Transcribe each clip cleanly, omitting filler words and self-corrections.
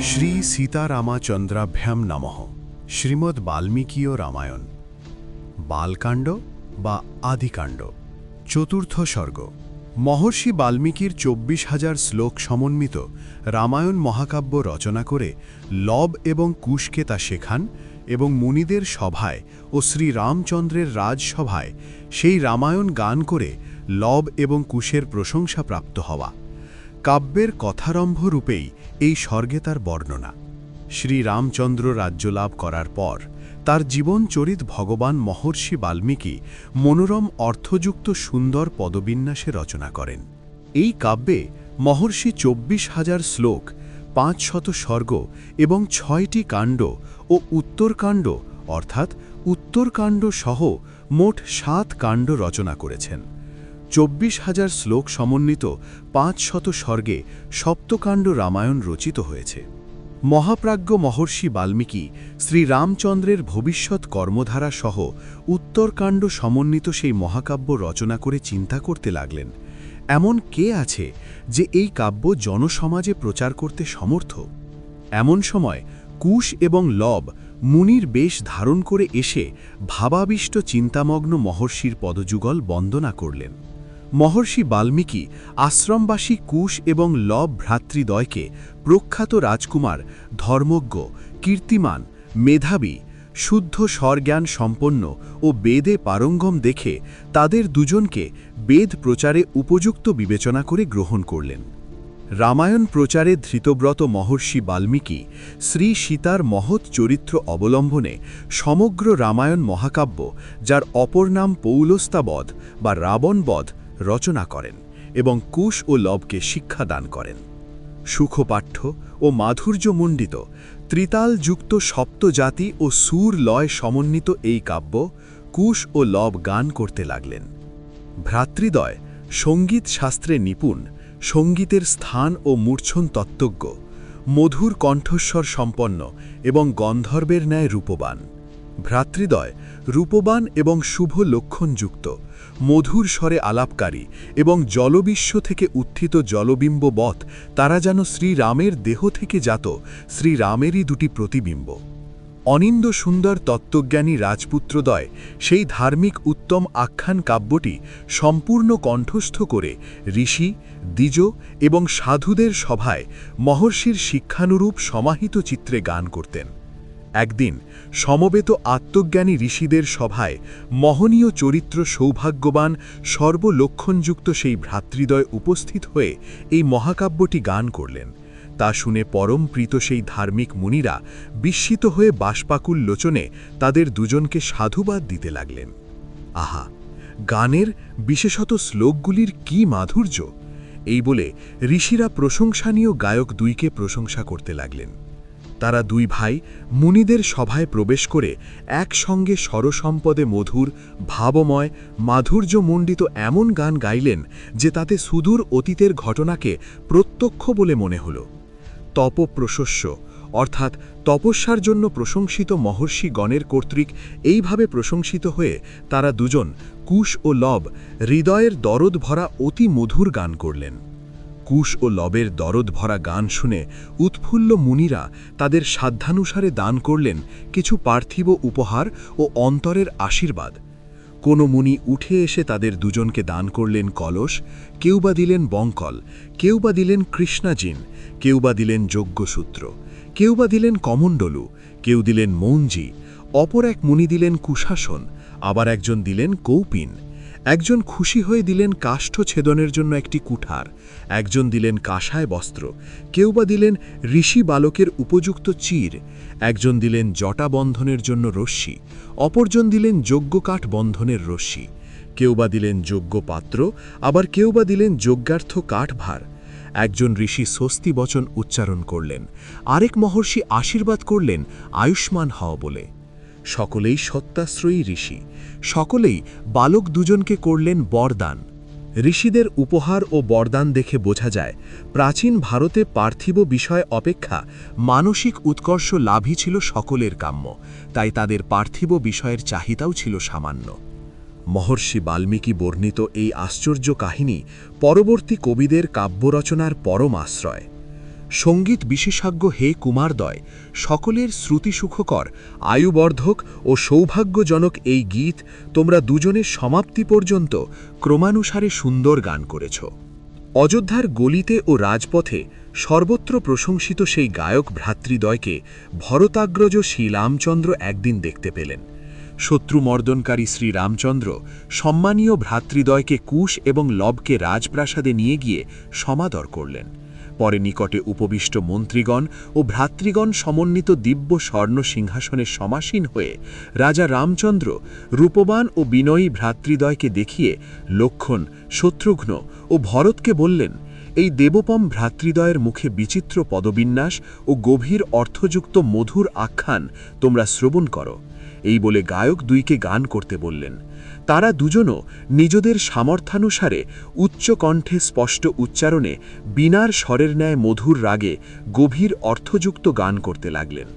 শ্রী সীতারামচন্দ্রাভ্যাম নমঃ। শ্রীমদ্ বাল্মীকীয় রামায়ণ, বালকাণ্ড বা আদিকাণ্ড, চতুর্থ সর্গ। মহর্ষি বাল্মীকির 24,000 শ্লোক সমন্বিত রামায়ণ মহাকাব্য রচনা করে লব এবং কুশকে তা শেখান এবং মুনিদের সভায় ও শ্রীরামচন্দ্রের রাজসভায় সেই রামায়ণ গান করে লব এবং কুশের প্রশংসা প্রাপ্ত হওয়া। কাব্যের কথারম্ভ রূপেই এই স্বর্গে তার বর্ণনা। শ্রীরামচন্দ্র রাজ্যলাভ করার পর তার জীবনচরিত ভগবান মহর্ষি বাল্মীকি মনোরম অর্থযুক্ত সুন্দর পদবিন্যাসে রচনা করেন। এই কাব্যে মহর্ষি 24,000 শ্লোক, 500 সর্গ এবং 6টি কাণ্ড ও উত্তরকাণ্ড অর্থাৎ উত্তরকাণ্ড সহ মোট 7 কাণ্ড রচনা করেছেন। 24,000 শ্লোক সমন্বিত 500 সর্গে সপ্তকাণ্ড রামায়ণ রচিত হয়েছে। মহাপ্রাজ্ঞ মহর্ষি বাল্মীকি শ্রীরামচন্দ্রের ভবিষ্যৎ কর্মধারা সহ উত্তরকাণ্ড সমন্বিত সেই মহাকাব্য রচনা করে চিন্তা করতে লাগলেন, এমন কে আছে যে এই কাব্য জনসমাজে প্রচার করতে সমর্থ? এমন সময় কুশ এবং লব মুনির বেশ ধারণ করে এসে ভাবাবিষ্ট চিন্তামগ্ন মহর্ষির পদযুগল বন্দনা করলেন। মহর্ষি বাল্মীকি আশ্রমবাসী কুশ এবং লব ভ্রাতৃদ্বয়কে প্রখ্যাত রাজকুমার, ধর্মজ্ঞ, কীর্তিমান, মেধাবী, শুদ্ধ স্বরজ্ঞান সম্পন্ন ও বেদে পারঙ্গম দেখে তাদের দুজনকে বেদ প্রচারে উপযুক্ত বিবেচনা করে গ্রহণ করলেন। রামায়ণ প্রচারে ধৃতব্রত মহর্ষি বাল্মীকি শ্রী সীতার মহৎ চরিত্র অবলম্বনে সমগ্র রামায়ণ মহাকাব্য, যার অপর নাম পৌলস্ত্যাবধ বা রাবণবধ, রচনা করেন এবং কুশ ও লবকে শিক্ষাদান করেন। সুখপাঠ্য ও মাধুর্যমণ্ডিত ত্রিতালযুক্ত সপ্তজাতি ও সুর লয় সমন্বিত এই কাব্য কুশ ও লব গান করতে লাগলেন। ভ্রাতৃদ্বয় সঙ্গীত শাস্ত্রে নিপুণ, সঙ্গীতের স্থান ও মূর্ছন তত্ত্বজ্ঞ, মধুর কণ্ঠস্বর সম্পন্ন এবং গন্ধর্বের ন্যায় রূপবান। ভ্রাতৃদ্বয় রূপবান এবং শুভ লক্ষণযুক্ত, মধুর স্বরে আলাপকারী এবং জলবিশ্ব থেকে উত্থিত জলবিম্ববৎ তারা যেন শ্রীরামের দেহ থেকে জাত শ্রীরামেরই দুটি প্রতিবিম্ব। অনিন্দ সুন্দর তত্ত্বজ্ঞানী রাজপুত্রদ্বয় সেই ধার্মিক উত্তম আখ্যান কাব্যটি সম্পূর্ণ কণ্ঠস্থ করে ঋষি, দ্বিজ এবং সাধুদের সভায় মহর্ষির শিক্ষানুরূপ সমাহিত চিত্রে গান করতেন। একদিন সমবেত আত্মজ্ঞানী ঋষিদের সভায় মহনীয় চরিত্র সৌভাগ্যবান সর্বলক্ষণযুক্ত সেই ভ্রাতৃদ্বয় উপস্থিত হয়ে এই মহাকাব্যটি গান করলেন। তা শুনে পরম প্রীত সেই ধার্মিক মুনিরা বিস্মিত হয়ে বাষ্পাকুল লোচনে তাদের দুজনকে সাধুবাদ দিতে লাগলেন। আহা, গানের বিশেষত শ্লোকগুলির কি মাধুর্য! এই বলে ঋষিরা প্রশংসনীয় গায়ক দুইকে প্রশংসা করতে লাগলেন। তারা দুই ভাই মুনিদের সভায় প্রবেশ করে একসঙ্গে স্বরসম্পদে মধুর, ভাবময়, মাধুর্যমণ্ডিত এমন গান গাইলেন যে তাতে সুদূর অতীতের ঘটনাকে প্রত্যক্ষ বলে মনে হল। তপপ্রশস্য অর্থাৎ তপস্যার জন্য প্রশংসিত মহর্ষি গণের কর্তৃক এইভাবে প্রশংসিত হয়ে তারা দুজন কুশ ও লব হৃদয়ের দরদ ভরা অতি মধুর গান করলেন। কুশ ও লবের দরদ ভরা গান শুনে উৎফুল্ল মুনিরা তাদের সাধ্যানুসারে দান করলেন কিছু পার্থিব উপহার ও অন্তরের আশীর্বাদ। কোনো মুনি উঠে এসে তাদের দুজনকে দান করলেন কলস, কেউ বা দিলেন বঙ্কল, কেউ বা দিলেন কৃষ্ণাজিন, কেউ বা দিলেন যজ্ঞসূত্র, কেউ বা দিলেন কমণ্ডলু, কেউ দিলেন মৌঞ্জি, অপর এক মুনি দিলেন কুশাসন, আবার একজন দিলেন কৌপিন। একজন খুশি হয়ে দিলেন কাষ্ঠ ছেদনের জন্য একটি কুঠার, একজন দিলেন কাষায় বস্ত্র, কেউ বা দিলেন ঋষি বালকের উপযুক্ত চির, একজন দিলেন জটা বন্ধনের জন্য রশ্মি, অপরজন দিলেন যজ্ঞকাঠ বন্ধনের রশ্মি, কেউ বা দিলেন যজ্ঞ পাত্র, আবার কেউ বা দিলেন যজ্ঞার্থ কাঠভার। একজন ঋষি স্বস্তি বচন উচ্চারণ করলেন, আরেক মহর্ষি আশীর্বাদ করলেন আয়ুষ্মান হও বলে। সকলেই সত্যাশ্রয়ী ঋষি, সকলেই বালক দুজনকে করলেন বরদান। ঋষিদের উপহার ও বরদান দেখে বোঝা যায় প্রাচীন ভারতে পার্থিব বিষয় অপেক্ষা মানসিক উৎকর্ষ লাভই ছিল সকলের কাম্য, তাই তাদের পার্থিব বিষয়ের চাহিদাও ছিল সামান্য। মহর্ষি বাল্মীকি বর্ণিত এই আশ্চর্য কাহিনী পরবর্তী কবিদের কাব্যরচনার পরম আশ্রয়। সঙ্গীত বিশেষজ্ঞ হে কুমারদ্বয়, সকলের শ্রুতিসুখকর, আয়ুবর্ধক ও সৌভাগ্যজনক এই গীত তোমরা দুজনের সমাপ্তি পর্যন্ত ক্রমানুসারে সুন্দর গান করেছ। অযোধ্যার গলিতে ও রাজপথে সর্বত্র প্রশংসিত সেই গায়ক ভ্রাতৃদ্বয়কে ভরতাগ্রজ শ্রীরামচন্দ্র একদিন দেখতে পেলেন। শত্রুমর্দনকারী শ্রীরামচন্দ্র সম্মানীয় ভ্রাতৃদ্বয়কে কুশ এবং লবকে রাজপ্রাসাদে নিয়ে গিয়ে সমাদর করলেন। পরে নিকটে উপবিষ্ট মন্ত্রীগণ ও ভ্রাতৃগণ সমন্বিত দিব্য স্বর্ণ সিংহাসনে সমাসীন হয়ে রাজা রামচন্দ্র রূপবান ও বিনয়ী ভ্রাতৃদ্বয়কে দেখিয়ে লক্ষ্মণ, শত্রুঘ্ন ও ভরতকে বললেন, এই দেবপম ভ্রাতৃদ্বয়ের মুখে বিচিত্র পদবিন্যাস ও গভীর অর্থযুক্ত মধুর আখ্যান তোমরা শ্রবণ করো। এই বলে গায়ক দুইকে গান করতে বললেন। তারা দুজনও নিজেদের সামর্থ্যানুসারে উচ্চ কণ্ঠে স্পষ্ট উচ্চারণে বীণার স্বরের ন্যায় মধুর রাগে গভীর অর্থযুক্ত গান করতে লাগলেন।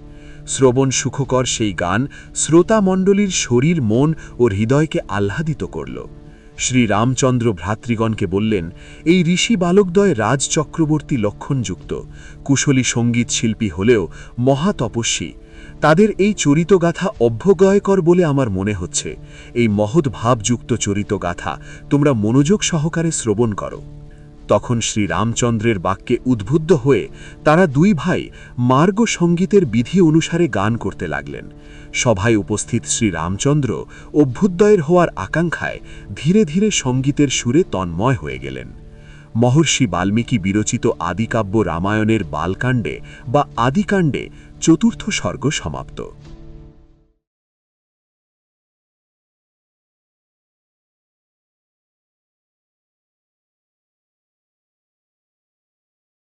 শ্রবণ সুখকর সেই গান শ্রোতামণ্ডলীর শরীর, মন ও হৃদয়কে আহ্লাদিত করল। শ্রীরামচন্দ্র ভ্রাতৃগণকে বললেন, এই ঋষি বালকদ্বয় রাজচক্রবর্তী লক্ষণযুক্ত, কুশলী সঙ্গীত শিল্পী হলেও মহাতপস্বী। তাদের এই চরিতগাথা অভ্যগয়কর বলে আমার মনে হচ্ছে। এই মহৎ ভাবযুক্ত চরিতগাথা তোমরা মনোযোগ সহকারে শ্রবণ করো। তখন শ্রীরামচন্দ্রের বাক্যে উদ্বুদ্ধ হয়ে তারা দুই ভাই মার্গ সঙ্গীতের বিধি অনুসারে গান করতে লাগলেন। সভায় উপস্থিত শ্রীরামচন্দ্র অভ্যুদয়ের হওয়ার আকাঙ্ক্ষায় ধীরে ধীরে সঙ্গীতের সুরে তন্ময় হয়ে গেলেন। মহর্ষি বাল্মীকি বিরচিত আদিকাব্য রামায়ণের বালকাণ্ডে বা আদিকাণ্ডে চতুর্থ সর্গ সমাপ্ত।